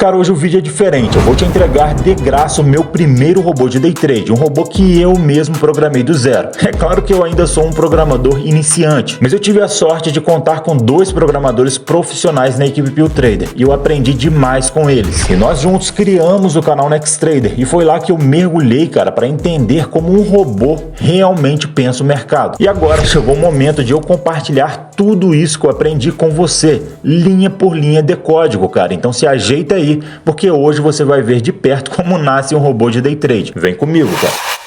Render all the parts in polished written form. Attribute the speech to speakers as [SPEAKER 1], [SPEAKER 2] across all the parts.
[SPEAKER 1] Cara, hoje o vídeo é diferente, eu vou te entregar de graça o meu primeiro robô de Day Trade, um robô que eu mesmo programei do zero. É claro que eu ainda sou um programador iniciante, mas eu tive a sorte de contar com 2 programadores profissionais na equipe PillTrader e eu aprendi demais com eles. E nós juntos criamos o canal NextTrader e foi lá que eu mergulhei, cara, para entender como um robô realmente pensa o mercado. E agora chegou o momento de eu compartilhar tudo isso que eu aprendi com você, linha por linha de código, cara. Então se ajeita aí, porque hoje você vai ver de perto como nasce um robô de Day Trade. Vem comigo, cara.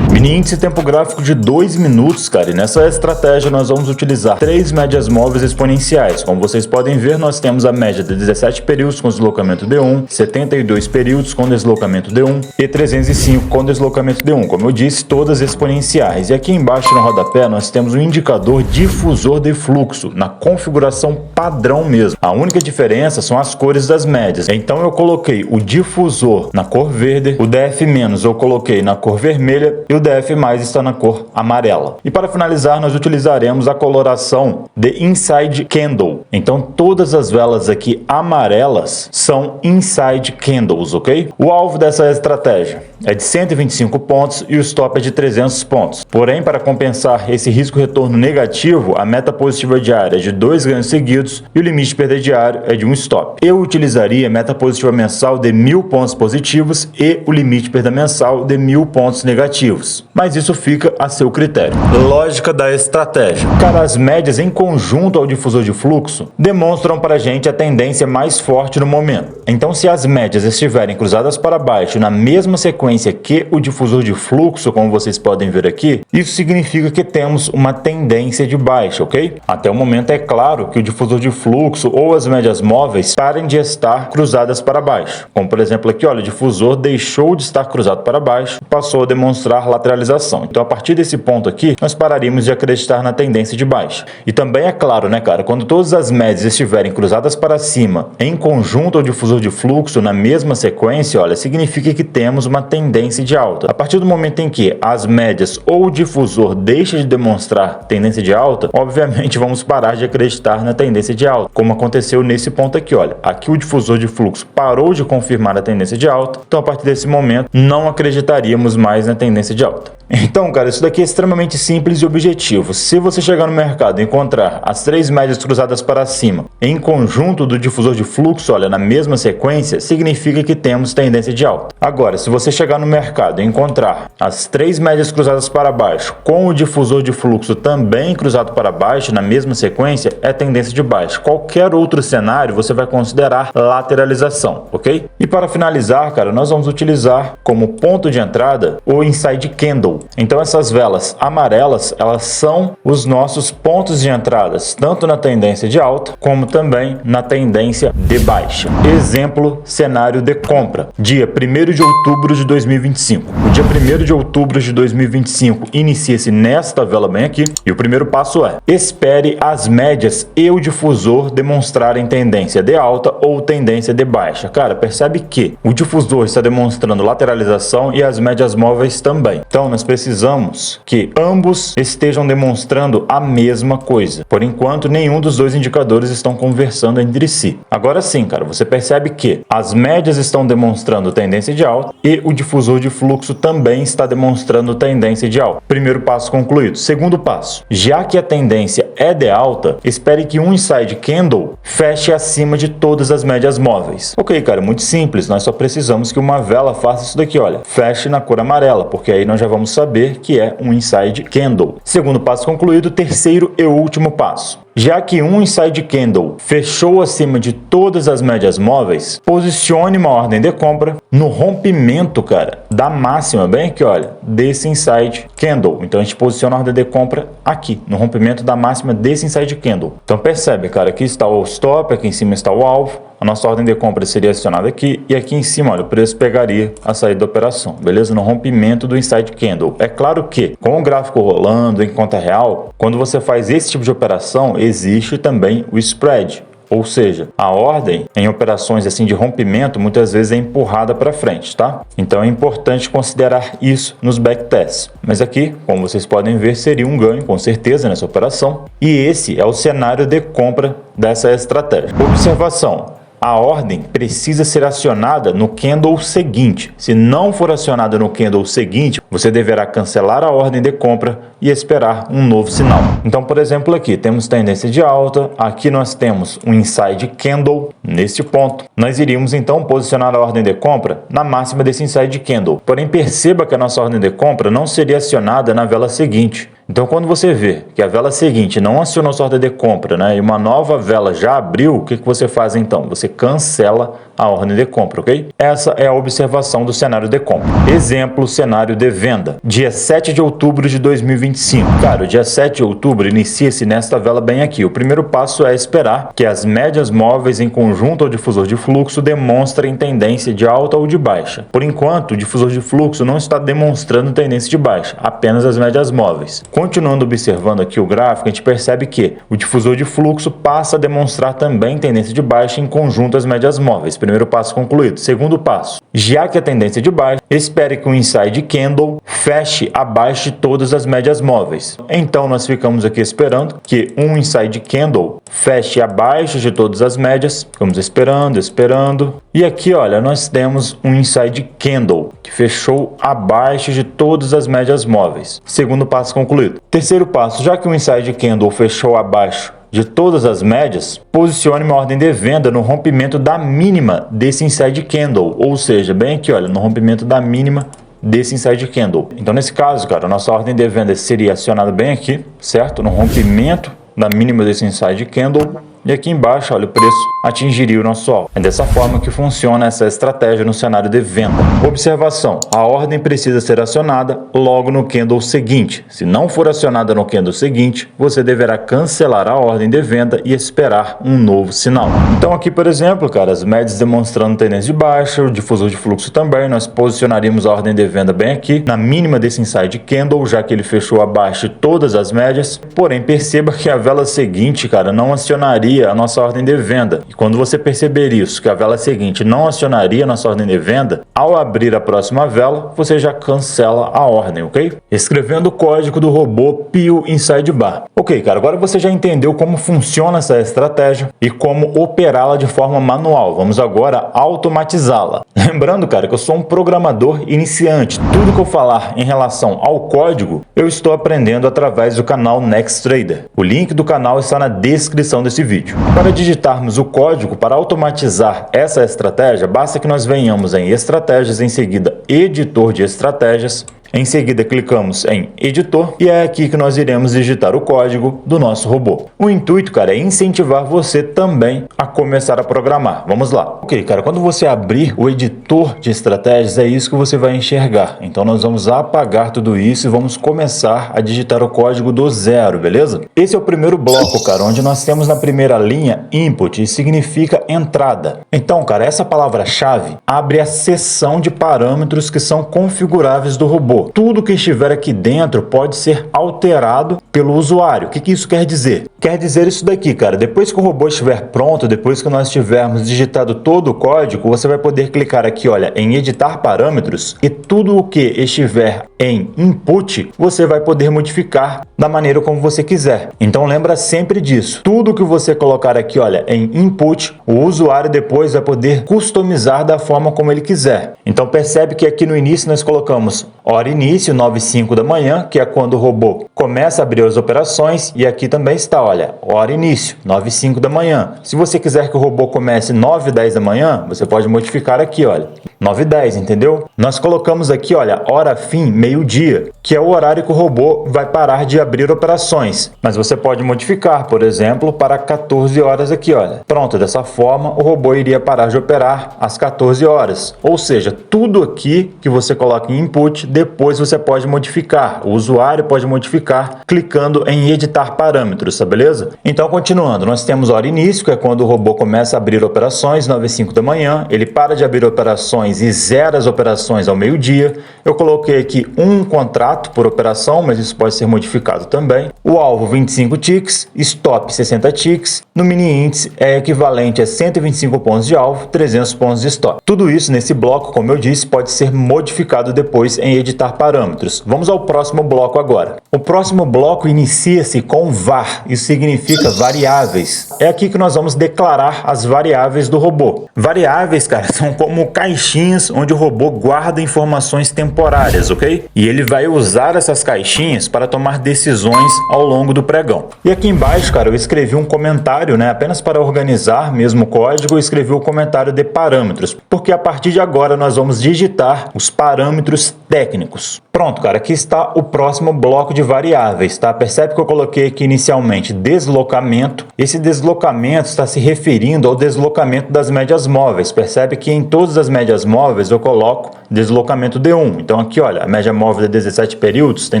[SPEAKER 1] Mini índice tempo gráfico de 2 minutos, cara, e nessa estratégia nós vamos utilizar 3 médias móveis exponenciais. Como vocês podem ver, nós temos a média de 17 períodos com deslocamento D1, 72 períodos com deslocamento D1 e 305 com deslocamento D1. Como eu disse, todas exponenciais. E aqui embaixo no rodapé nós temos um indicador difusor de fluxo, na configuração padrão mesmo. A única diferença são as cores das médias. Então eu coloquei o difusor na cor verde, o DF- eu coloquei na cor vermelha e o DF+ está na cor amarela. E para finalizar, nós utilizaremos a coloração de Inside Candle. Então todas as velas aqui amarelas são Inside Candles, ok? O alvo dessa estratégia é de 125 pontos e o stop é de 300 pontos. Porém, para compensar esse risco-retorno negativo, a meta positiva diária é de 2 ganhos seguidos e o limite de perda diário é de 1 stop. Eu utilizaria a meta positiva mensal de 1000 pontos positivos e o limite de perda mensal de 1000 pontos negativos. Mas isso fica a seu critério. Lógica da estratégia. Cara, as médias em conjunto ao difusor de fluxo demonstram para a gente a tendência mais forte no momento. Então, se as médias estiverem cruzadas para baixo na mesma sequência que o difusor de fluxo, como vocês podem ver aqui, isso significa que temos uma tendência de baixa, ok? Até o momento é claro que o difusor de fluxo ou as médias móveis parem de estar cruzadas para baixo. Como por exemplo aqui, olha, o difusor deixou de estar cruzado para baixo, passou a demonstrar lateralização. Então a partir desse ponto aqui, nós pararíamos de acreditar na tendência de baixa. E também é claro, né, cara, quando todas as médias estiverem cruzadas para cima, em conjunto ao difusor de fluxo na mesma sequência, olha, significa que temos uma tendência de alta. A partir do momento em que as médias ou o difusor deixa de demonstrar tendência de alta, obviamente vamos parar de acreditar na tendência de alta, como aconteceu nesse ponto aqui, olha. Aqui o difusor de fluxo parou de confirmar a tendência de alta, então a partir desse momento não acreditaríamos mais na tendência de alta. Então, cara, isso daqui é extremamente simples e objetivo. Se você chegar no mercado e encontrar as 3 médias cruzadas para cima em conjunto do difusor de fluxo, olha, na mesma sequência, significa que temos tendência de alta. Agora, se você chegar no mercado e encontrar as 3 médias cruzadas para baixo com o difusor de fluxo também cruzado para baixo na mesma sequência, é tendência de baixa. Qualquer outro cenário você vai considerar lateralização, ok? E para finalizar, cara, nós vamos utilizar como ponto de entrada o Inside Candle. Então essas velas amarelas, elas são os nossos pontos de entradas, tanto na tendência de alta, como também na tendência de baixa. Exemplo, cenário de compra. Dia 1º de outubro de 2025. O dia 1º de outubro de 2025 inicia-se nesta vela bem aqui, e o primeiro passo é: espere as médias e o difusor demonstrarem tendência de alta ou tendência de baixa. Cara, percebe que o difusor está demonstrando lateralização e as médias móveis também. Então, nós precisamos que ambos estejam demonstrando a mesma coisa. Por enquanto, nenhum dos 2 indicadores estão conversando entre si. Agora sim, cara, você percebe que as médias estão demonstrando tendência de alta e o difusor de fluxo também está demonstrando tendência de alta. Primeiro passo concluído. Segundo passo, já que a tendência é de alta, espere que um Inside Candle feche acima de todas as médias móveis. Ok, cara, muito simples. Nós só precisamos que uma vela faça isso daqui, olha, feche na cor amarela, porque aí nós já vamos saber que é um Inside Candle. Segundo passo concluído. Terceiro e último passo. Já que um Inside Candle fechou acima de todas as médias móveis, posicione uma ordem de compra no rompimento, cara, da máxima, bem aqui, olha, desse Inside Candle. Então a gente posiciona a ordem de compra aqui, no rompimento da máxima desse Inside Candle. Então percebe, cara, aqui está o stop, aqui em cima está o alvo. A nossa ordem de compra seria acionada aqui e aqui em cima, olha, o preço pegaria a saída da operação, beleza? No rompimento do Inside Candle. É claro que, com o gráfico rolando em conta real, quando você faz esse tipo de operação, existe também o spread. Ou seja, a ordem em operações assim de rompimento muitas vezes é empurrada para frente, tá? Então é importante considerar isso nos backtests. Mas aqui, como vocês podem ver, seria um ganho com certeza nessa operação. E esse é o cenário de compra dessa estratégia. Observação: a ordem precisa ser acionada no candle seguinte. Se não for acionada no candle seguinte, você deverá cancelar a ordem de compra e esperar um novo sinal. Então, por exemplo, aqui temos tendência de alta, aqui nós temos um inside candle. Neste ponto, nós iríamos então posicionar a ordem de compra na máxima desse inside candle. Porém, perceba que a nossa ordem de compra não seria acionada na vela seguinte. Então, quando você vê que a vela seguinte não acionou sua ordem de compra, né, e uma nova vela já abriu, o que você faz então? Você cancela a ordem de compra, ok? Essa é a observação do cenário de compra. Exemplo, cenário de venda. Dia 7 de outubro de 2025. Cara, o dia 7 de outubro inicia-se nesta vela bem aqui. O primeiro passo é esperar que as médias móveis em conjunto ao difusor de fluxo demonstrem tendência de alta ou de baixa. Por enquanto, o difusor de fluxo não está demonstrando tendência de baixa, apenas as médias móveis. Continuando observando aqui o gráfico, a gente percebe que o difusor de fluxo passa a demonstrar também tendência de baixa em conjunto às médias móveis. Primeiro passo concluído. Segundo passo, já que a tendência é de baixa, espere que o inside candle feche abaixo de todas as médias móveis. Então nós ficamos aqui esperando que um inside candle feche abaixo de todas as médias. Ficamos esperando. E aqui, olha, nós temos um inside candle que fechou abaixo de todas as médias móveis. Segundo passo concluído. Terceiro passo, já que o inside candle fechou abaixo de todas as médias, posicione uma ordem de venda no rompimento da mínima desse inside candle, ou seja, bem aqui, olha, no rompimento da mínima desse inside candle. Então, nesse caso, cara, a nossa ordem de venda seria acionada bem aqui, certo? No rompimento da mínima desse inside candle. E aqui embaixo, olha, o preço atingiria o nosso alvo. É dessa forma que funciona essa estratégia no cenário de venda. Observação: a ordem precisa ser acionada logo no candle seguinte. Se não for acionada no candle seguinte, você deverá cancelar a ordem de venda e esperar um novo sinal. Então aqui, por exemplo, cara, as médias demonstrando tendência de baixa, o difusor de fluxo também, nós posicionaríamos a ordem de venda bem aqui, na mínima desse inside candle, já que ele fechou abaixo de todas as médias. Porém, perceba que a vela seguinte, cara, não acionaria a nossa ordem de venda. E quando você perceber isso, que a vela seguinte não acionaria a nossa ordem de venda, ao abrir a próxima vela, você já cancela a ordem, ok? Escrevendo o código do robô Pio Inside Bar. Ok, cara, agora você já entendeu como funciona essa estratégia e como operá-la de forma manual. Vamos agora automatizá-la. Lembrando, cara, que eu sou um programador iniciante. Tudo que eu falar em relação ao código, eu estou aprendendo através do canal Next Trader. O link do canal está na descrição desse vídeo. Para digitarmos o código para automatizar essa estratégia, basta que nós venhamos em Estratégias, em seguida Editor de Estratégias. Em seguida, clicamos em Editor e é aqui que nós iremos digitar o código do nosso robô. O intuito, cara, é incentivar você também a começar a programar. Vamos lá. Ok, cara, quando você abrir o editor de estratégias, é isso que você vai enxergar. Então, nós vamos apagar tudo isso e vamos começar a digitar o código do zero, beleza? Esse é o primeiro bloco, cara, onde nós temos na primeira linha Input, e significa entrada. Então, cara, essa palavra-chave abre a seção de parâmetros que são configuráveis do robô. Tudo que estiver aqui dentro pode ser alterado pelo usuário. O que isso quer dizer? Quer dizer isso daqui, cara. Depois que o robô estiver pronto, depois que nós tivermos digitado todo o código, você vai poder clicar aqui, olha, em editar parâmetros, e tudo o que estiver em input, você vai poder modificar da maneira como você quiser. Então lembra sempre disso. Tudo que você colocar aqui, olha, em input, o usuário depois vai poder customizar da forma como ele quiser. Então percebe que aqui no início nós colocamos hora início, 9h05 da manhã, que é quando o robô começa a abrir as operações, e aqui também está, olha, hora início, 9h05 da manhã. Se você quiser que o robô comece 9h10 da manhã, você pode modificar aqui, olha, 9h10, entendeu? Nós colocamos aqui, olha, hora fim, meio-dia, que é o horário que o robô vai parar de abrir operações. Mas você pode modificar, por exemplo, para 14 horas aqui, olha. Pronto, dessa forma o robô iria parar de operar às 14 horas. Ou seja, tudo aqui que você coloca em input, depois você pode modificar. O usuário pode modificar clicando em editar parâmetros, tá beleza? Então, continuando, nós temos hora início, que é quando o robô começa a abrir operações, 9h05 da manhã. Ele para de abrir operações e zera as operações ao meio-dia. Eu coloquei aqui um contrato por operação, mas isso pode ser modificado também. O alvo 25 ticks, stop 60 ticks. No mini índice é equivalente a 125 pontos de alvo, 300 pontos de stop. Tudo isso nesse bloco, como eu disse, pode ser modificado depois em editar parâmetros. Vamos ao próximo bloco agora. O próximo bloco inicia-se com var, isso significa variáveis. É aqui que nós vamos declarar as variáveis do robô. Variáveis, cara, são como caixinhas onde o robô guarda informações temporárias, ok? E ele vai usar essas caixinhas para tomar decisões ao longo do pregão. E aqui embaixo, cara, eu escrevi um comentário, né? Apenas para organizar mesmo o código, eu escrevi o comentário de parâmetros, porque a partir de agora nós vamos digitar os parâmetros técnicos. Pronto, cara, aqui está o próximo bloco de variáveis, tá? Percebe que eu coloquei aqui inicialmente deslocamento. Esse deslocamento está se referindo ao deslocamento das médias móveis. Percebe que em todas as médias móveis eu coloco deslocamento D1. Então aqui, olha, a média móvel de 17 períodos tem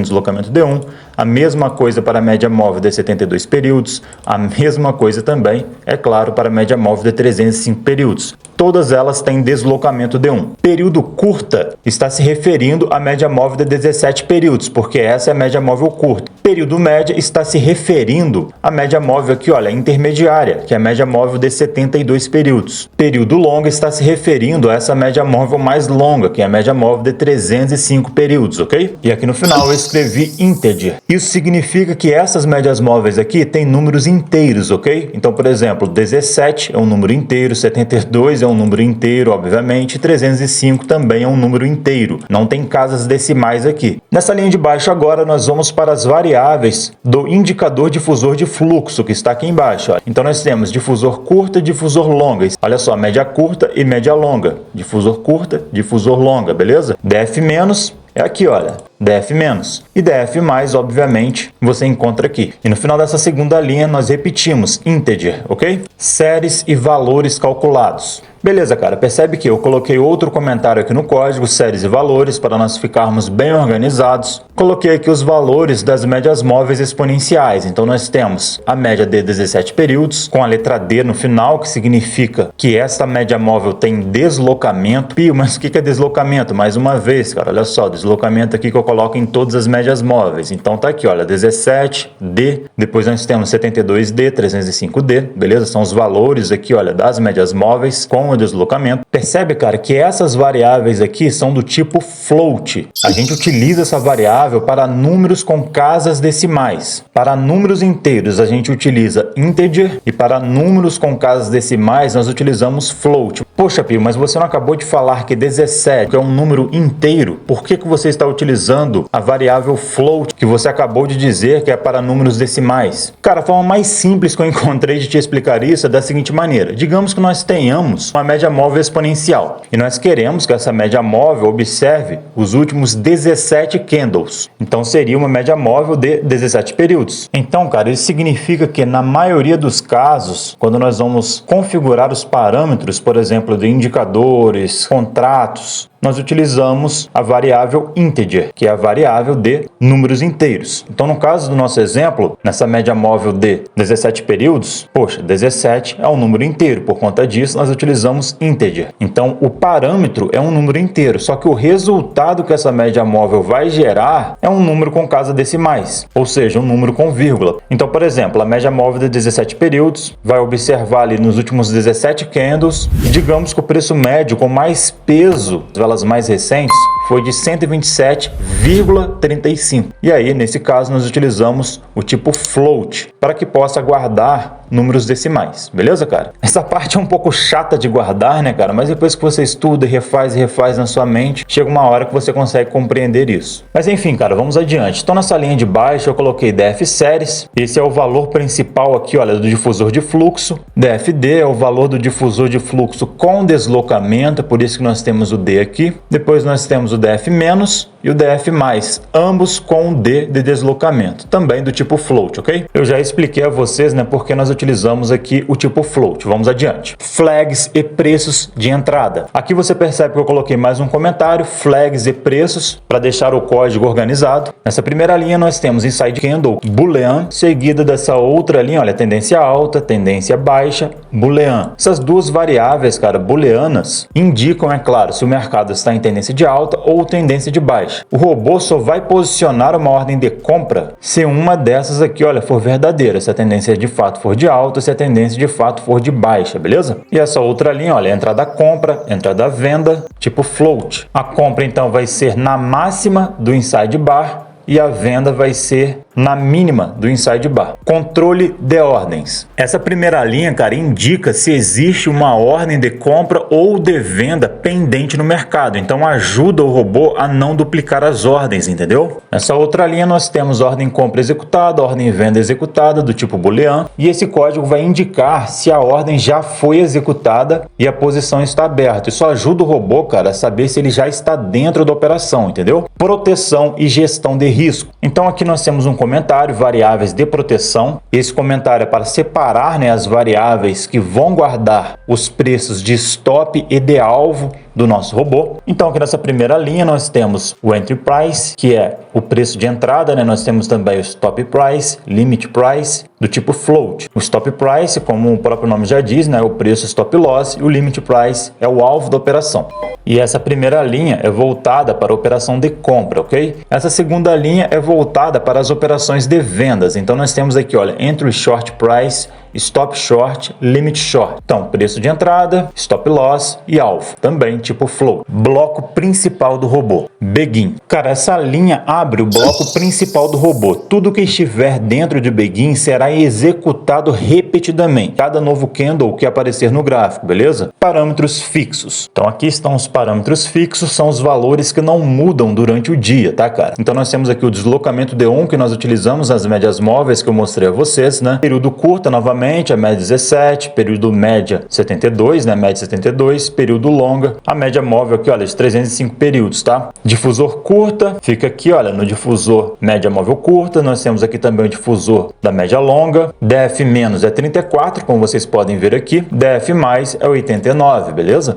[SPEAKER 1] deslocamento D1. A mesma coisa para a média móvel de 72 períodos. A mesma coisa também, é claro, para a média móvel de 305 períodos. Todas elas têm deslocamento D1. Período curta está se referindo à média móvel de 17 períodos, porque essa é a média móvel curta. Período média está se referindo à média móvel aqui, olha, intermediária, que é a média móvel de 72 períodos. Período longo está se referindo a essa média móvel mais longa, que é a média móvel de 305 períodos, ok? E aqui no final eu escrevi integer. Isso significa que essas médias móveis aqui têm números inteiros, ok? Então, por exemplo, 17 é um número inteiro, 72 é um número inteiro, obviamente, 305 também é um número inteiro. Não tem casas decimais aqui. Nessa linha de baixo agora nós vamos para as variáveis do indicador difusor de fluxo, que está aqui embaixo. Ó. Então nós temos difusor curta e difusor longa. Olha só, média curta e média longa. Difusor curta, difusor longa, beleza? Df menos é aqui, olha, df menos. E df mais, obviamente, você encontra aqui. E no final dessa segunda linha nós repetimos integer, ok? Séries e valores calculados. Beleza, cara, percebe que eu coloquei outro comentário aqui no código, séries e valores, para nós ficarmos bem organizados. Coloquei aqui os valores das médias móveis exponenciais. Então nós temos a média de 17 períodos, com a letra D no final, que significa que essa média móvel tem deslocamento. Pio, mas o que é deslocamento? Mais uma vez, cara, olha só, deslocamento aqui que eu coloco em todas as médias móveis. Então tá aqui, olha, 17D, depois nós temos 72D, 305D, beleza? São os valores aqui, olha, das médias móveis com o deslocamento. Percebe, cara, que essas variáveis aqui são do tipo float. A gente utiliza essa variável para números com casas decimais. Para números inteiros a gente utiliza integer e para números com casas decimais nós utilizamos float. Poxa, Pio, mas você não acabou de falar que 17 é um número inteiro? Por que você está utilizando a variável float que você acabou de dizer que é para números decimais? Cara, a forma mais simples que eu encontrei de te explicar isso é da seguinte maneira. Digamos que nós tenhamos uma média móvel exponencial e nós queremos que essa média móvel observe os últimos 17 candles. Então seria uma média móvel de 17 períodos. Então, cara, isso significa que na maioria dos casos, quando nós vamos configurar os parâmetros, por exemplo, de indicadores, contratos, nós utilizamos a variável integer, que é a variável de números inteiros. Então, no caso do nosso exemplo, nessa média móvel de 17 períodos, poxa, 17 é um número inteiro, por conta disso nós utilizamos integer. Então, o parâmetro é um número inteiro, só que o resultado que essa média móvel vai gerar é um número com casas decimais, ou seja, um número com vírgula. Então, por exemplo, a média móvel de 17 períodos vai observar ali nos últimos 17 candles, digamos que o preço médio com mais peso, as mais recentes, foi de 127,35. E aí, nesse caso, nós utilizamos o tipo float para que possa guardar números decimais. Beleza, cara? Essa parte é um pouco chata de guardar, né, cara? Mas depois que você estuda e refaz na sua mente, chega uma hora que você consegue compreender isso. Mas enfim, cara, vamos adiante. Então, nessa linha de baixo, eu coloquei df séries. Esse é o valor principal aqui, olha, do difusor de fluxo. dfd é o valor do difusor de fluxo com deslocamento, por isso que nós temos o D aqui. Depois nós temos o df menos e o df mais, ambos com um D de deslocamento, também do tipo float, ok? Eu já expliquei a vocês, né, porque nós utilizamos aqui o tipo float. Vamos adiante. Flags e preços de entrada. Aqui você percebe que eu coloquei mais um comentário, flags e preços, para deixar o código organizado. Nessa primeira linha nós temos inside candle boolean, seguida dessa outra linha, olha, tendência alta, tendência baixa, boolean. Essas duas variáveis, cara, booleanas, indicam, é claro, se o mercado está em tendência de alta ou tendência de baixa. O robô só vai posicionar uma ordem de compra se uma dessas aqui, olha, for verdadeira, se a tendência de fato for de alta, se a tendência de fato for de baixa, beleza? E essa outra linha, olha, entrada compra, entrada venda, tipo float. A compra então vai ser na máxima do inside bar e a venda vai ser na mínima do inside bar. Controle de ordens. Essa primeira linha, cara, indica se existe uma ordem de compra ou de venda pendente no mercado. Então ajuda o robô a não duplicar as ordens, entendeu? Nessa outra linha nós temos ordem compra executada, ordem venda executada do tipo boolean, e esse código vai indicar se a ordem já foi executada e a posição está aberta. Isso ajuda o robô, cara, a saber se ele já está dentro da operação, entendeu? Proteção e gestão de risco. Então aqui nós temos um comentário, variáveis de proteção. Esse comentário é para separar, né, as variáveis que vão guardar os preços de stop e de alvo do nosso robô. Então aqui nessa primeira linha nós temos o entry price, que é o preço de entrada, né? Nós temos também o stop price, limit price, do tipo float. O stop price, como o próprio nome já diz, né, é o preço stop loss, e o limit price é o alvo da operação. E essa primeira linha é voltada para a operação de compra, ok? Essa segunda linha é voltada para as operações de vendas. Então nós temos aqui, olha, entry short price, stop short, limit short. Então, preço de entrada, stop loss e alvo. Também tipo float. Bloco principal do robô. Begin. Cara, essa linha abre o bloco principal do robô. Tudo que estiver dentro de Begin será executado repetidamente. Cada novo candle que aparecer no gráfico, beleza? Parâmetros fixos. Então aqui estão os parâmetros fixos, são os valores que não mudam durante o dia, tá, cara? Então nós temos aqui o deslocamento D1 que nós utilizamos nas médias móveis que eu mostrei a vocês, né? Período curta, novamente, a média 17, período média 72, né? Média 72, período longa, a média móvel aqui, olha, de 305 períodos, tá? Difusor curta, fica aqui, olha, no difusor média móvel curta, nós temos aqui também o difusor da média longa, DF- é 34, como vocês podem ver aqui, DF+ é 89, beleza?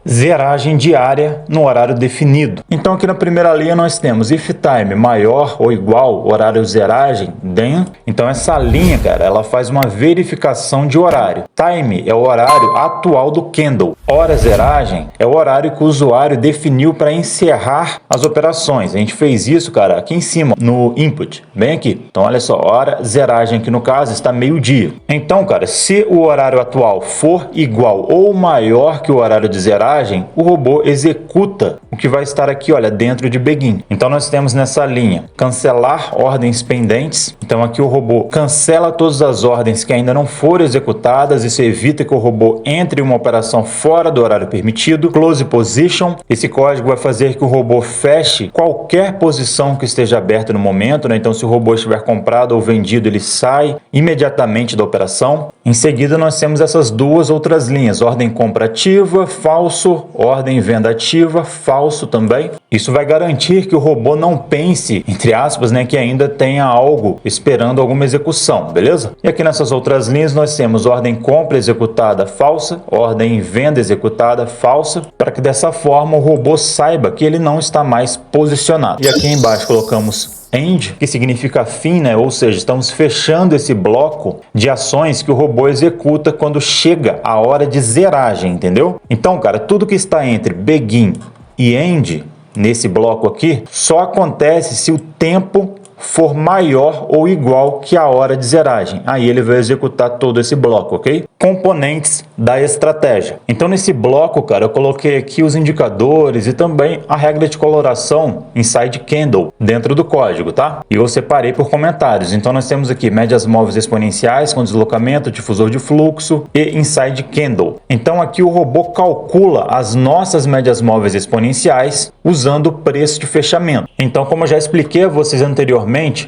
[SPEAKER 1] Zeragem diária no horário definido. Então aqui na primeira linha nós temos if time maior ou igual horário zeragem, then. Então essa linha, cara, ela faz uma verificação de horário. Time é o horário atual do candle. Hora zeragem é o horário que o usuário definiu para encerrar as operações. A gente fez isso, cara, aqui em cima, no input, bem aqui. Então olha só, hora zeragem aqui no caso está meio-dia. Então, cara, se o horário atual for igual ou maior que o horário de zeragem, o robô executa o que vai estar aqui, olha, dentro de Begin. Então nós temos nessa linha cancelar ordens pendentes. Então aqui o robô cancela todas as ordens que ainda não foram executadas. Isso evita que o robô entre em uma operação fora do horário permitido. Close position. Esse código vai fazer que o robô feche qualquer posição que esteja aberta no momento, né? Então se o robô estiver comprado ou vendido, ele sai imediatamente da operação. Em seguida nós temos essas duas outras linhas, ordem compra ativa, falso, ordem venda ativa, falso também. Isso vai garantir que o robô não pense, entre aspas, né, que ainda tenha algo esperando alguma execução, beleza? E aqui nessas outras linhas nós temos ordem compra executada falsa, ordem venda executada falsa, para que dessa forma o robô saiba que ele não está mais posicionado. E aqui embaixo colocamos end, que significa fim, né? Ou seja, estamos fechando esse bloco de ações que o robô executa quando chega a hora de zeragem, entendeu? Então, cara, tudo que está entre begin e end, nesse bloco aqui, só acontece se o tempo for maior ou igual que a hora de zeragem. Aí ele vai executar todo esse bloco, ok? Componentes da estratégia. Então nesse bloco, cara, eu coloquei aqui os indicadores e também a regra de coloração inside candle dentro do código, tá? E eu separei por comentários. Então nós temos aqui médias móveis exponenciais com deslocamento, difusor de fluxo e inside candle. Então aqui o robô calcula as nossas médias móveis exponenciais usando o preço de fechamento. Então, como eu já expliquei a vocês anteriormente,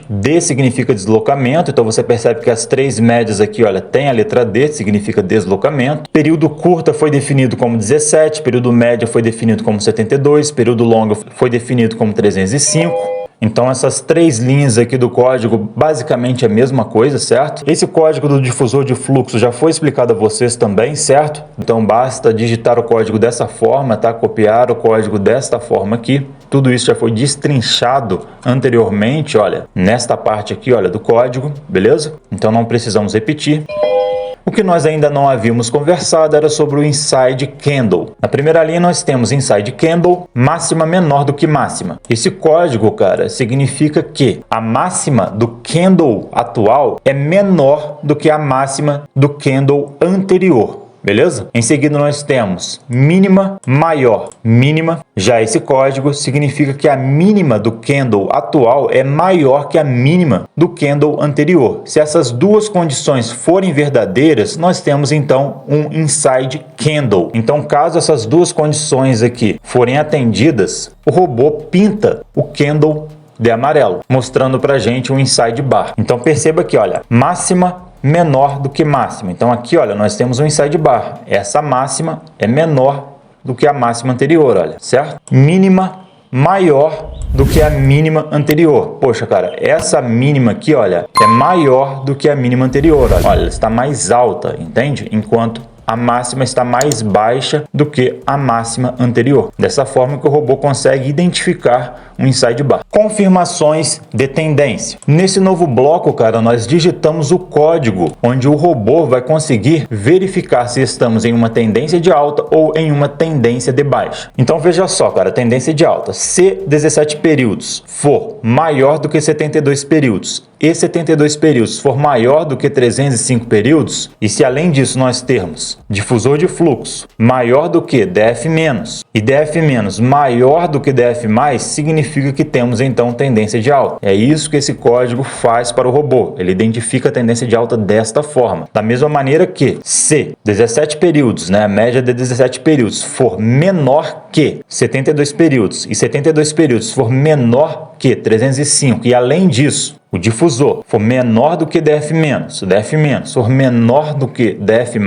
[SPEAKER 1] D significa deslocamento, então você percebe que as três médias aqui, olha, tem a letra D, significa deslocamento. Período curta foi definido como 17, período médio foi definido como 72, período longo foi definido como 305. Então essas três linhas aqui do código basicamente é a mesma coisa, certo? Esse código do difusor de fluxo já foi explicado a vocês também, certo? Então basta digitar o código dessa forma, tá? Copiar o código desta forma aqui. Tudo isso já foi destrinchado anteriormente, olha, nesta parte aqui, olha, do código, beleza? Então não precisamos repetir. O que nós ainda não havíamos conversado era sobre o inside candle. Na primeira linha nós temos inside candle, máxima menor do que máxima. Esse código, cara, significa que a máxima do candle atual é menor do que a máxima do candle anterior. beleza? Em seguida nós temos mínima, maior, mínima. Já esse código significa que a mínima do candle atual é maior que a mínima do candle anterior. Se essas duas condições forem verdadeiras, nós temos então um inside candle. Então, caso essas duas condições aqui forem atendidas, o robô pinta o candle de amarelo, mostrando pra gente um inside bar. Então perceba aqui, olha, máxima menor do que máxima. Então aqui, olha, nós temos um inside bar. Essa máxima é menor do que a máxima anterior, olha, certo? Mínima maior do que a mínima anterior. Poxa, cara, essa mínima aqui, olha, é maior do que a mínima anterior, olha. Olha, ela está mais alta, entende? Enquanto a máxima está mais baixa do que a máxima anterior. Dessa forma que o robô consegue identificar um inside bar. Confirmações de tendência. Nesse novo bloco, cara, nós digitamos o código onde o robô vai conseguir verificar se estamos em uma tendência de alta ou em uma tendência de baixa. Então veja só, cara, tendência de alta. Se 17 períodos for maior do que 72 períodos e 72 períodos for maior do que 305 períodos, e se além disso nós termos difusor de fluxo maior do que DF- e DF- maior do que DF+, significa que temos então tendência de alta. É isso que esse código faz para o robô. Ele identifica a tendência de alta desta forma. Da mesma maneira que se 17 períodos, né, a média de 17 períodos for menor que 72 períodos e 72 períodos for menor que 305 e além disso o difusor for menor do que DF-, o DF- for menor do que DF+,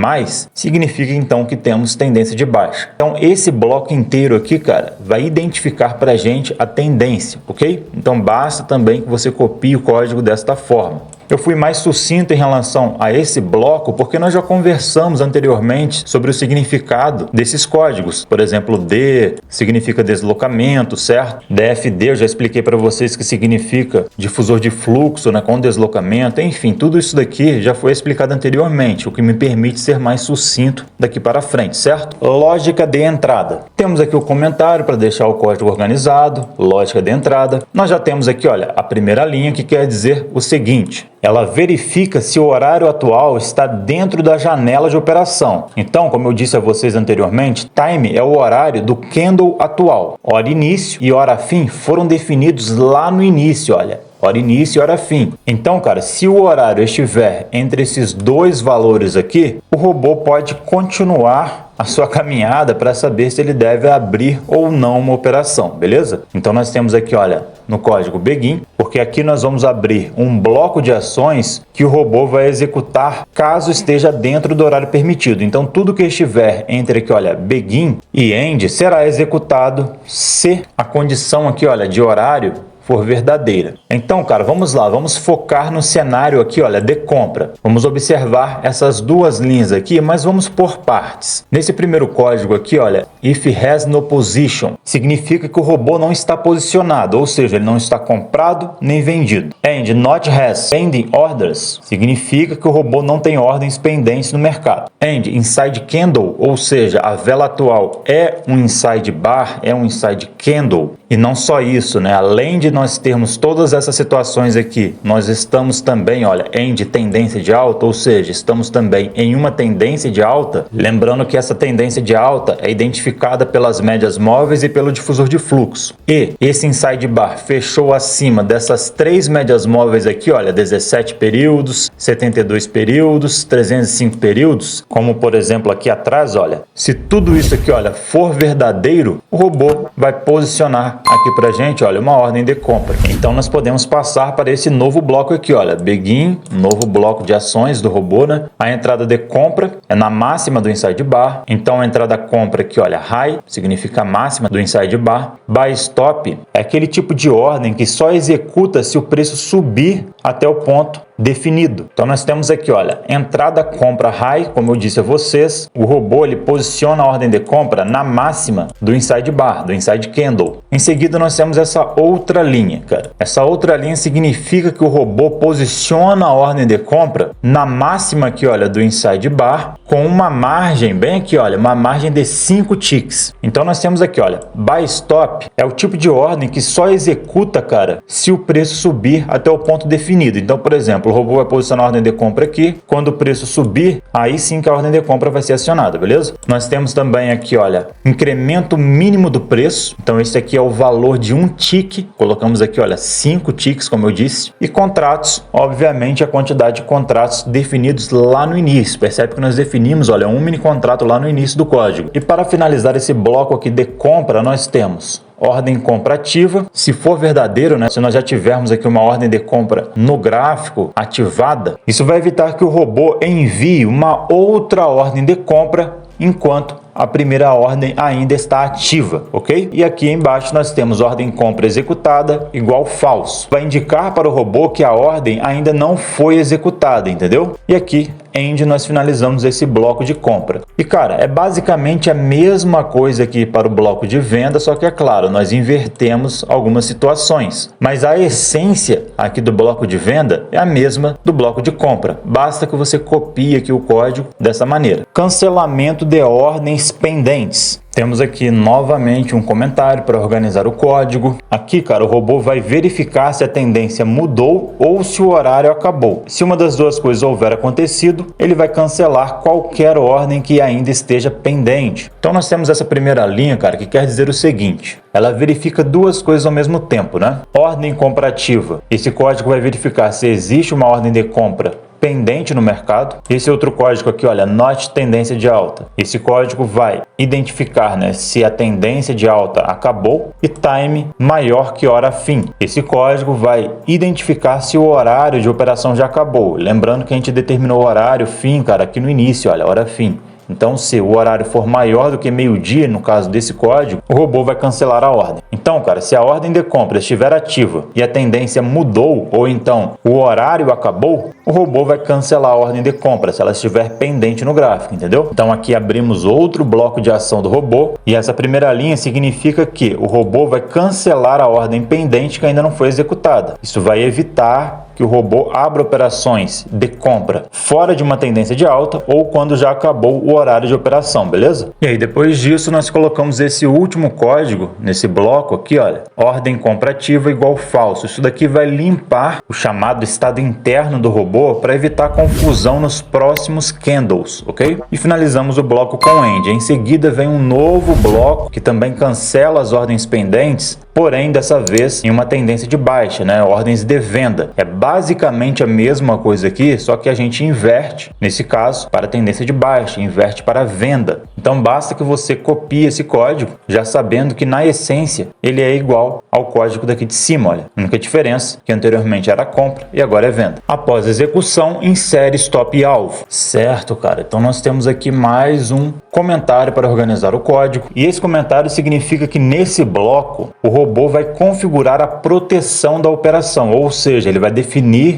[SPEAKER 1] significa então que temos tendência de baixa. Então esse bloco inteiro aqui, cara, vai identificar para a gente a tendência, ok? Então basta também que você copie o código desta forma. Eu fui mais sucinto em relação a esse bloco porque nós já conversamos anteriormente sobre o significado desses códigos. Por exemplo, D significa deslocamento, certo? DFD eu já expliquei para vocês que significa difusor de fluxo, né, com deslocamento. Enfim, tudo isso daqui já foi explicado anteriormente, o que me permite ser mais sucinto daqui para frente, certo? Lógica de entrada. Temos aqui o comentário para deixar o código organizado, lógica de entrada. Nós já temos aqui, olha, a primeira linha que quer dizer o seguinte: ela verifica se o horário atual está dentro da janela de operação. Então, como eu disse a vocês anteriormente, time é o horário do candle atual. Hora início e hora fim foram definidos lá no início, olha. Hora início e hora fim. Então, cara, se o horário estiver entre esses dois valores aqui, o robô pode continuar a sua caminhada para saber se ele deve abrir ou não uma operação, beleza? Então nós temos aqui, olha, no código begin, porque aqui nós vamos abrir um bloco de ações que o robô vai executar caso esteja dentro do horário permitido. Então tudo que estiver entre aqui, olha, begin e end será executado se a condição aqui, olha, de horário for verdadeira. Então, cara, vamos lá, vamos focar no cenário aqui, olha, de compra. Vamos observar essas duas linhas aqui, mas vamos por partes. Nesse primeiro código aqui, olha, if has no position, significa que o robô não está posicionado, ou seja, ele não está comprado nem vendido. And not has pending orders, significa que o robô não tem ordens pendentes no mercado. And inside candle, ou seja, a vela atual é um inside bar, é um inside candle. E não só isso, né? Além de nós termos todas essas situações aqui, nós estamos também, olha, em tendência de alta, ou seja, estamos também em uma tendência de alta. Lembrando que essa tendência de alta é identificada pelas médias móveis e pelo difusor de fluxo. E esse inside bar fechou acima dessas três médias móveis aqui, olha, 17 períodos, 72 períodos, 305 períodos, como por exemplo aqui atrás, olha. Se tudo isso aqui, olha, for verdadeiro, o robô vai posicionar aqui pra gente, olha, uma ordem de compra. Então nós podemos passar para esse novo bloco aqui, olha, begin, novo bloco de ações do robô, né? A entrada de compra é na máxima do inside bar. Então a entrada compra aqui, olha, high, significa a máxima do inside bar. Buy stop é aquele tipo de ordem que só executa se o preço subir até o ponto definido. Então nós temos aqui, olha, entrada compra high, como eu disse a vocês, o robô ele posiciona a ordem de compra na máxima do inside bar, do inside candle. Em seguida nós temos essa outra linha, cara. Essa outra linha significa que o robô posiciona a ordem de compra na máxima aqui, olha, do inside bar, com uma margem, bem aqui, olha, uma margem de 5 ticks. Então nós temos aqui, olha, buy stop é o tipo de ordem que só executa, cara, se o preço subir até o ponto definido. Então, por exemplo, o robô vai posicionar a ordem de compra aqui, quando o preço subir, aí sim que a ordem de compra vai ser acionada, beleza? Nós temos também aqui, olha, incremento mínimo do preço. Então esse aqui é o valor de um tick, colocamos aqui, olha, 5 ticks, como eu disse, e contratos, obviamente a quantidade de contratos definidos lá no início. Percebe que nós definimos, olha, um mini contrato lá no início do código. E para finalizar esse bloco aqui de compra, nós temos ordem compra ativa, se for verdadeiro, né? Se nós já tivermos aqui uma ordem de compra no gráfico ativada, isso vai evitar que o robô envie uma outra ordem de compra enquanto a primeira ordem ainda está ativa, ok? E aqui embaixo nós temos ordem compra executada igual falso. Vai indicar para o robô que a ordem ainda não foi executada, entendeu? E aqui, end, nós finalizamos esse bloco de compra. E cara, é basicamente a mesma coisa aqui para o bloco de venda, só que é claro, nós invertemos algumas situações. Mas a essência aqui do bloco de venda é a mesma do bloco de compra. Basta que você copie aqui o código dessa maneira. Cancelamento de ordens pendentes. Temos aqui novamente um comentário para organizar o código. Aqui, cara, o robô vai verificar se a tendência mudou ou se o horário acabou. Se uma das duas coisas houver acontecido, ele vai cancelar qualquer ordem que ainda esteja pendente. Então nós temos essa primeira linha, cara, que quer dizer o seguinte: ela verifica duas coisas ao mesmo tempo, né? Ordem comparativa. Esse código vai verificar se existe uma ordem de compra pendente no mercado. Esse outro código aqui, olha, not tendência de alta. Esse código vai identificar, né, se a tendência de alta acabou, e time maior que hora fim. Esse código vai identificar se o horário de operação já acabou. Lembrando que a gente determinou o horário fim, cara, aqui no início, olha, hora fim. Então, se o horário for maior do que meio-dia, no caso desse código, o robô vai cancelar a ordem. Então, cara, se a ordem de compra estiver ativa e a tendência mudou, ou então o horário acabou, o robô vai cancelar a ordem de compra, se ela estiver pendente no gráfico, entendeu? Então, aqui abrimos outro bloco de ação do robô, e essa primeira linha significa que o robô vai cancelar a ordem pendente que ainda não foi executada. Isso vai evitar que o robô abra operações de compra fora de uma tendência de alta ou quando já acabou o horário de operação, beleza? E aí, depois disso, nós colocamos esse último código nesse bloco aqui, olha, ordem comparativa igual falso. Isso daqui vai limpar o chamado estado interno do robô para evitar confusão nos próximos candles, ok? E finalizamos o bloco com end. Em seguida vem um novo bloco que também cancela as ordens pendentes, porém dessa vez em uma tendência de baixa, né? Ordens de venda. É basicamente a mesma coisa aqui, só que a gente inverte, nesse caso, para a tendência de baixa, inverte para a venda. Então basta que você copie esse código, já sabendo que na essência ele é igual ao código daqui de cima, olha. A única diferença que anteriormente era compra e agora é venda. Após a execução, insere stop e alvo. Certo, cara? Então nós temos aqui mais um comentário para organizar o código, e esse comentário significa que nesse bloco o robô vai configurar a proteção da operação, ou seja, ele vai definir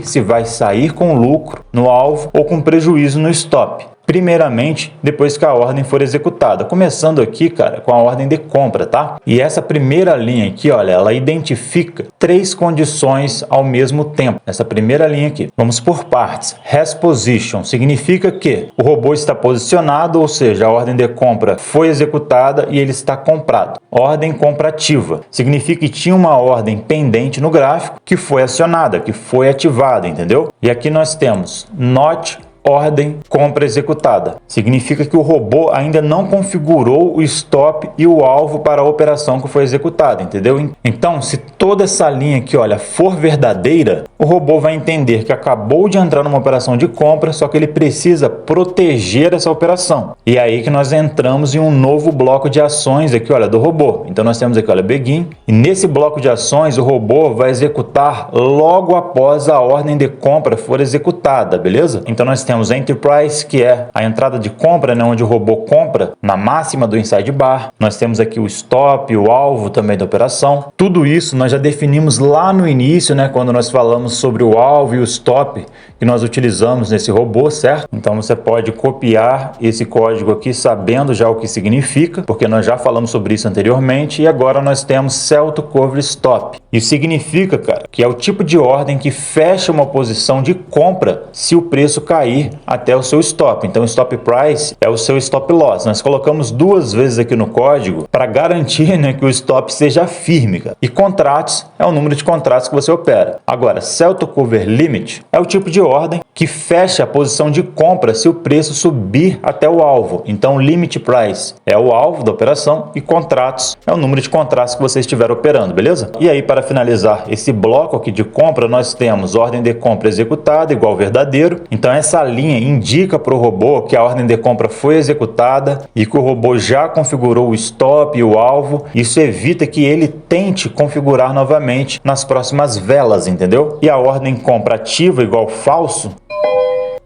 [SPEAKER 1] se vai sair com lucro no alvo ou com prejuízo no stop. Primeiramente, depois que a ordem for executada. Começando aqui, cara, com a ordem de compra, tá? E essa primeira linha aqui, olha, ela identifica 3 condições ao mesmo tempo. Essa primeira linha aqui. Vamos por partes. Has position significa que o robô está posicionado, ou seja, a ordem de compra foi executada e ele está comprado. Ordem comparativa significa que tinha uma ordem pendente no gráfico que foi acionada, que foi ativada, entendeu? E aqui nós temos not ordem compra executada. Significa que o robô ainda não configurou o stop e o alvo para a operação que foi executada, entendeu? Então, se toda essa linha aqui, olha, for verdadeira, o robô vai entender que acabou de entrar numa operação de compra, só que ele precisa proteger essa operação. E é aí que nós entramos em um novo bloco de ações aqui, olha, do robô. Então nós temos aqui, olha, begin, e nesse bloco de ações o robô vai executar logo após a ordem de compra for executada, beleza? Então nós temos temos Entry Price, que é a entrada de compra, né, onde o robô compra na máxima do inside bar. Nós temos aqui o stop, o alvo também da operação. Tudo isso nós já definimos lá no início, né, quando nós falamos sobre o alvo e o stop que nós utilizamos nesse robô, certo? Então você pode copiar esse código aqui sabendo já o que significa, porque nós já falamos sobre isso anteriormente, e agora nós temos Sell to Cover Stop. Isso significa, cara, que é o tipo de ordem que fecha uma posição de compra se o preço cair até o seu stop. Então o stop price é o seu stop loss. Nós colocamos duas vezes aqui no código para garantir, né, que o stop seja firme, cara. E contratos é o número de contratos que você opera. Agora, Sell to Cover Limit é o tipo de ordem que fecha a posição de compra se o preço subir até o alvo. Então, Limit Price é o alvo da operação e contratos é o número de contratos que você estiver operando, beleza? E aí, para finalizar esse bloco aqui de compra, nós temos ordem de compra executada igual verdadeiro. Então, essa linha indica para o robô que a ordem de compra foi executada e que o robô já configurou o stop e o alvo. Isso evita que ele tente configurar novamente nas próximas velas, entendeu? E a ordem compra ativa igual falso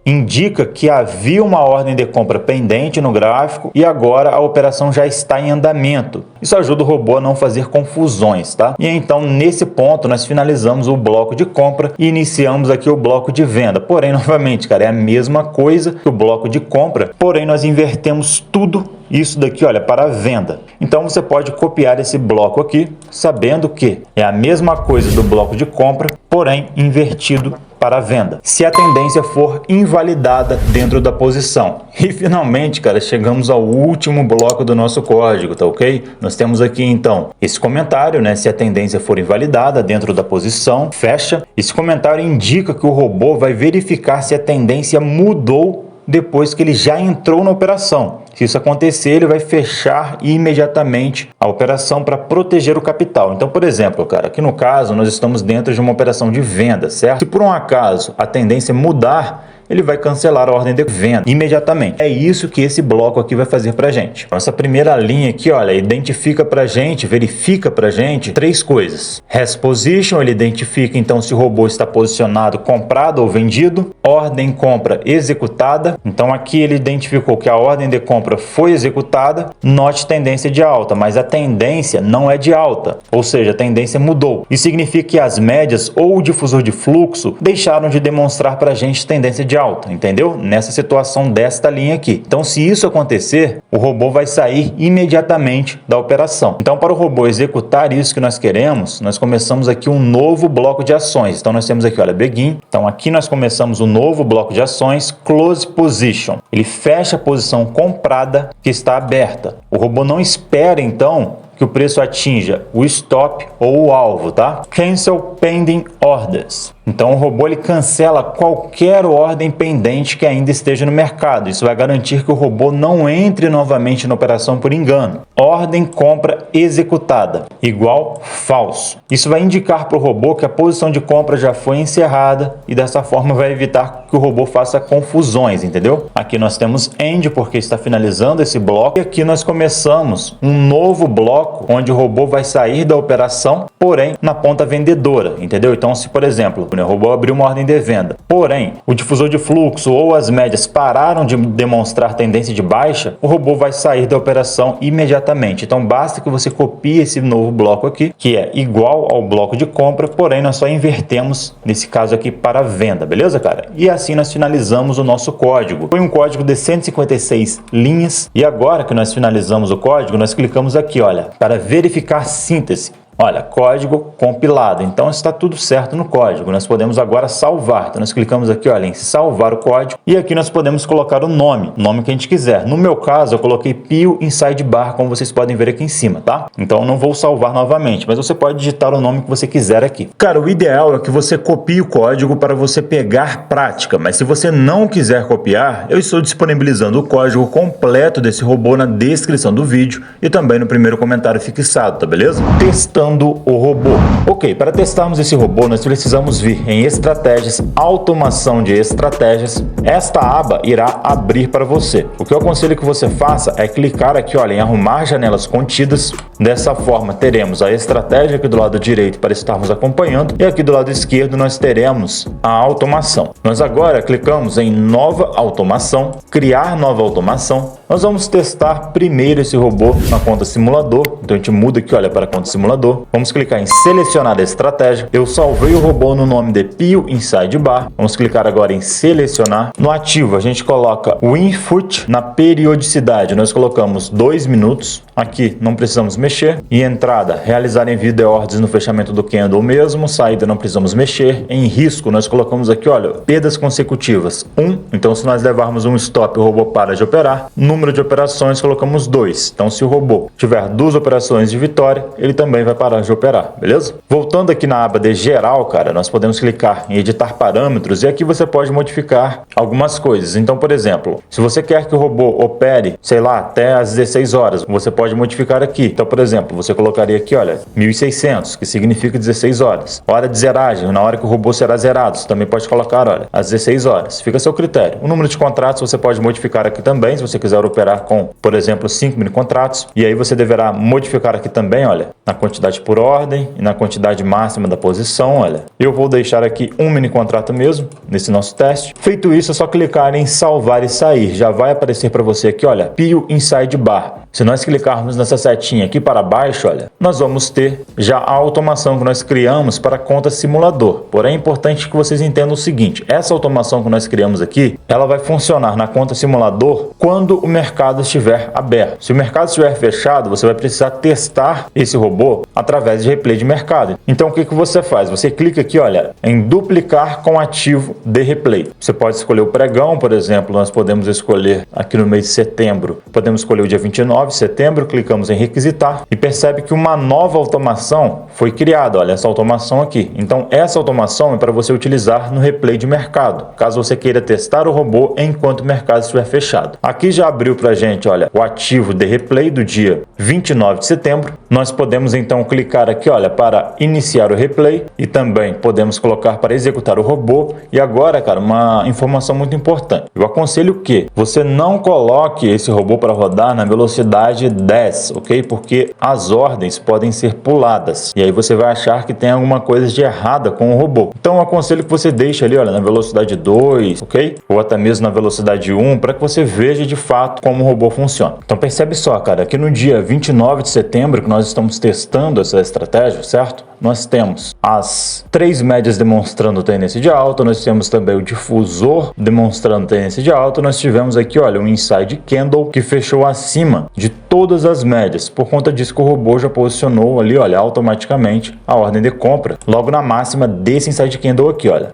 [SPEAKER 1] indica que havia uma ordem de compra pendente no gráfico e agora a operação já está em andamento. Isso ajuda o robô a não fazer confusões, tá? E então, nesse ponto, nós finalizamos o bloco de compra e iniciamos aqui o bloco de venda. Porém, novamente, cara, é a mesma coisa que o bloco de compra, porém nós invertemos tudo isso daqui, olha, para a venda. Então você pode copiar esse bloco aqui, sabendo que é a mesma coisa do bloco de compra, porém invertido para a venda, se a tendência for invalidada dentro da posição. E finalmente, cara, chegamos ao último bloco do nosso código, tá ok? Nós temos aqui então esse comentário, né? Se a tendência for invalidada dentro da posição, fecha. Esse comentário indica que o robô vai verificar se a tendência mudou depois que ele já entrou na operação. Se isso acontecer, ele vai fechar imediatamente a operação para proteger o capital. Então, por exemplo, cara, aqui no caso nós estamos dentro de uma operação de venda, certo? Se por um acaso a tendência mudar, ele vai cancelar a ordem de venda imediatamente. É isso que esse bloco aqui vai fazer pra gente. Nossa primeira linha aqui, olha, identifica pra gente, verifica pra gente três coisas. Has Position, ele identifica então se o robô está posicionado comprado ou vendido. Ordem compra executada. Então aqui ele identificou que a ordem de compra foi executada. Note tendência de alta, mas a tendência não é de alta. Ou seja, a tendência mudou. Isso significa que as médias ou o difusor de fluxo deixaram de demonstrar pra gente tendência de alta, entendeu? Nessa situação desta linha aqui. Então, se isso acontecer, o robô vai sair imediatamente da operação. Então, para o robô executar isso que nós queremos, nós começamos aqui um novo bloco de ações. Então, nós temos aqui, olha, Begin. Então, aqui nós começamos um novo bloco de ações, Close Position. Ele fecha a posição comprada que está aberta. O robô não espera, então, que o preço atinja o stop ou o alvo, tá? Cancel Pending Orders. Então o robô ele cancela qualquer ordem pendente que ainda esteja no mercado. Isso vai garantir que o robô não entre novamente na operação por engano. Ordem compra executada igual falso. Isso vai indicar para o robô que a posição de compra já foi encerrada e dessa forma vai evitar que o robô faça confusões, entendeu? Aqui nós temos End porque está finalizando esse bloco e aqui nós começamos um novo bloco onde o robô vai sair da operação, porém na ponta vendedora, entendeu? Então se, por exemplo, o robô abriu uma ordem de venda, porém o difusor de fluxo ou as médias pararam de demonstrar tendência de baixa, o robô vai sair da operação imediatamente. Então basta que você copie esse novo bloco aqui, que é igual ao bloco de compra, porém nós só invertemos nesse caso aqui para venda, beleza, cara? E assim nós finalizamos o nosso código. Foi um código de 156 linhas e agora que nós finalizamos o código, nós clicamos aqui, olha, para verificar síntese. Olha, código compilado. Então está tudo certo no código. Nós podemos agora salvar. Então nós clicamos aqui, olha, em salvar o código e aqui nós podemos colocar o nome que a gente quiser. No meu caso, eu coloquei Pio Inside Bar, como vocês podem ver aqui em cima, tá? Então eu não vou salvar novamente, mas você pode digitar o nome que você quiser aqui. Cara, o ideal é que você copie o código para você pegar prática, mas se você não quiser copiar, eu estou disponibilizando o código completo desse robô na descrição do vídeo e também no primeiro comentário fixado, tá beleza? Testando testando o robô. Ok, para testarmos esse robô, nós precisamos vir em estratégias, automação de estratégias. Esta aba irá abrir para você. O que eu aconselho que você faça é clicar aqui, olha, em arrumar janelas contidas. Dessa forma, teremos a estratégia aqui do lado direito para estarmos acompanhando e aqui do lado esquerdo nós teremos a automação. Nós agora clicamos em nova automação, criar nova automação. Nós vamos testar primeiro esse robô na conta simulador. Então a gente muda aqui, olha, para a conta simulador. Vamos clicar em selecionar a estratégia. Eu salvei o robô no nome de Pio Inside Bar. Vamos clicar agora em selecionar. No ativo a gente coloca o input. Na periodicidade nós colocamos 2 minutos. Aqui não precisamos mexer. E entrada, realizar envio de ordens no fechamento do candle mesmo. Saída não precisamos mexer. Em risco nós colocamos aqui, olha, perdas consecutivas 1. Então se nós levarmos um stop o robô para de operar. Número de operações colocamos 2. Então se o robô tiver 2 operações de vitória, ele também vai parar de operar, beleza? Voltando aqui na aba de geral, cara, nós podemos clicar em editar parâmetros e aqui você pode modificar algumas coisas. Então, por exemplo, se você quer que o robô opere, sei lá, até às 16 horas, você pode modificar aqui. Então, por exemplo, você colocaria aqui, olha, 1600, que significa 16 horas. Hora de zeragem, na hora que o robô será zerado, você também pode colocar, olha, às 16 horas. Fica a seu critério. O número de contratos você pode modificar aqui também, se você quiser operar com, por exemplo, 5 mini contratos. E aí você deverá modificar aqui também, olha, na quantidade por ordem e na quantidade máxima da posição, olha. Eu vou deixar aqui um mini contrato mesmo, nesse nosso teste. Feito isso, é só clicar em salvar e sair. Já vai aparecer para você aqui, olha, Pio Inside Bar. Se nós clicarmos nessa setinha aqui para baixo, olha, nós vamos ter já a automação que nós criamos para a conta simulador. Porém, é importante que vocês entendam o seguinte, essa automação que nós criamos aqui, ela vai funcionar na conta simulador quando o mercado estiver aberto. Se o mercado estiver fechado, você vai precisar testar esse robô através de replay de mercado. Então, o que você faz? Você clica aqui, olha, em duplicar com ativo de replay. Você pode escolher o pregão, por exemplo, nós podemos escolher aqui no mês de setembro, podemos escolher o dia 29 de setembro, clicamos em requisitar e percebe que uma nova automação foi criada, olha, essa automação aqui. Então, essa automação é para você utilizar no replay de mercado, caso você queira testar o robô enquanto o mercado estiver fechado. Aqui já abriu para a gente, olha, o ativo de replay do dia 29 de setembro. Nós podemos então clicar aqui, olha, para iniciar o replay e também podemos colocar para executar o robô. E agora, cara, uma informação muito importante. Eu aconselho que você não coloque esse robô para rodar na velocidade 10, ok? Porque as ordens podem ser puladas e aí você vai achar que tem alguma coisa de errada com o robô. Então eu aconselho que você deixe ali, olha, na velocidade 2, ok? Ou até mesmo na velocidade 1, para que você veja de fato como o robô funciona. Então percebe só, cara, aqui no dia 29 de setembro que nós estamos testando essa estratégia, certo? Nós temos as 3 médias demonstrando tendência de alta, nós temos também o difusor demonstrando tendência de alta, nós tivemos aqui, olha, um inside candle que fechou acima de todas as médias. Por conta disso que o robô já posicionou ali, olha, automaticamente a ordem de compra logo na máxima desse inside candle aqui, olha.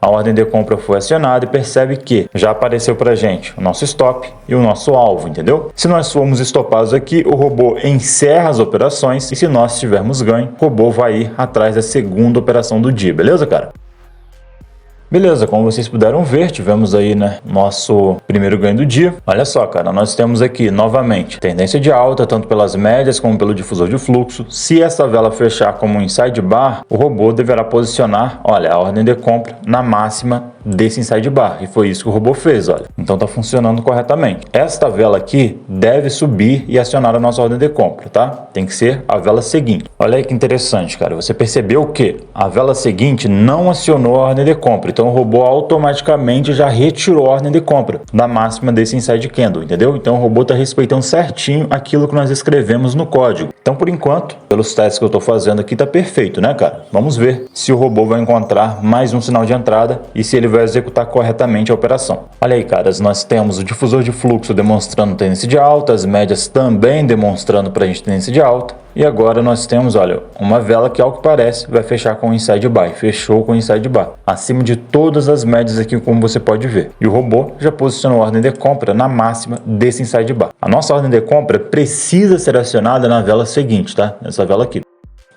[SPEAKER 1] A ordem de compra foi acionada e percebe que já apareceu para a gente o nosso stop e o nosso alvo, entendeu? Se nós formos estopados aqui, o robô encerra as operações e se nós tivermos ganho, o robô vai ir atrás da segunda operação do dia, beleza, cara? Beleza, como vocês puderam ver, tivemos aí, né, nosso primeiro ganho do dia. Olha só, cara, nós temos aqui novamente tendência de alta, tanto pelas médias como pelo difusor de fluxo. Se essa vela fechar como um inside bar, o robô deverá posicionar, olha, a ordem de compra na máxima desse inside bar. E foi isso que o robô fez, olha. Então tá funcionando corretamente. Esta vela aqui deve subir e acionar a nossa ordem de compra, tá? Tem que ser a vela seguinte. Olha aí que interessante, cara. Você percebeu que a vela seguinte não acionou a ordem de compra. Então o robô automaticamente já retirou a ordem de compra da máxima desse inside candle, entendeu? Então o robô está respeitando certinho aquilo que nós escrevemos no código. Então por enquanto, pelos testes que eu estou fazendo aqui, tá perfeito, né, cara? Vamos ver se o robô vai encontrar mais um sinal de entrada e se ele vai executar corretamente a operação. Olha aí, caras, nós temos o difusor de fluxo demonstrando tendência de alta, as médias também demonstrando para a gente tendência de alta. E agora nós temos, olha, uma vela que, ao que parece, vai fechar com inside buy. Fechou com inside buy. Acima de todas as médias aqui, como você pode ver. E o robô já posicionou a ordem de compra na máxima desse inside buy. A nossa ordem de compra precisa ser acionada na vela seguinte, tá? Nessa vela aqui.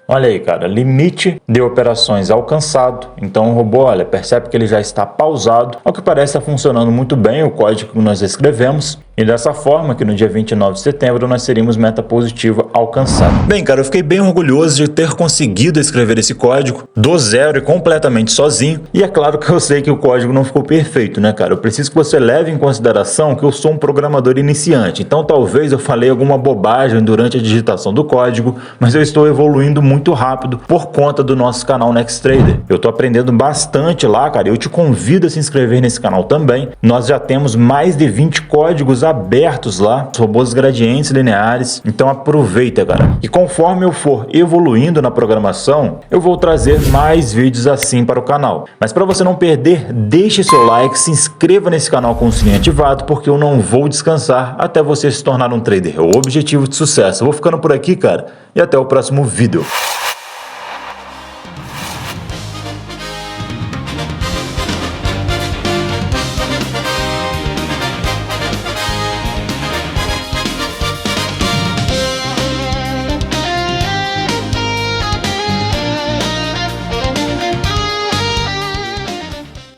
[SPEAKER 1] Olha aí, cara, limite de operações alcançado. Então o robô, olha, percebe que ele já está pausado. Ao que parece, está funcionando muito bem o código que nós escrevemos. E dessa forma que no dia 29 de setembro nós teríamos meta positiva alcançada. Bem, cara, eu fiquei bem orgulhoso de ter conseguido escrever esse código do zero e completamente sozinho. E é claro que eu sei que o código não ficou perfeito, né, cara? Eu preciso que você leve em consideração que eu sou um programador iniciante. Então talvez eu falei alguma bobagem durante a digitação do código, mas eu estou evoluindo muito rápido por conta do nosso canal NextTrader. Eu tô aprendendo bastante lá, cara. Eu te convido a se inscrever nesse canal também. Nós já temos mais de 20 códigos abertos lá, robôs gradientes lineares. Então aproveita, cara. E conforme eu for evoluindo na programação, eu vou trazer mais vídeos assim para o canal. Mas para você não perder, deixe seu like, se inscreva nesse canal com o sininho ativado, porque eu não vou descansar até você se tornar um trader. É o objetivo de sucesso. Eu vou ficando por aqui, cara, e até o próximo vídeo.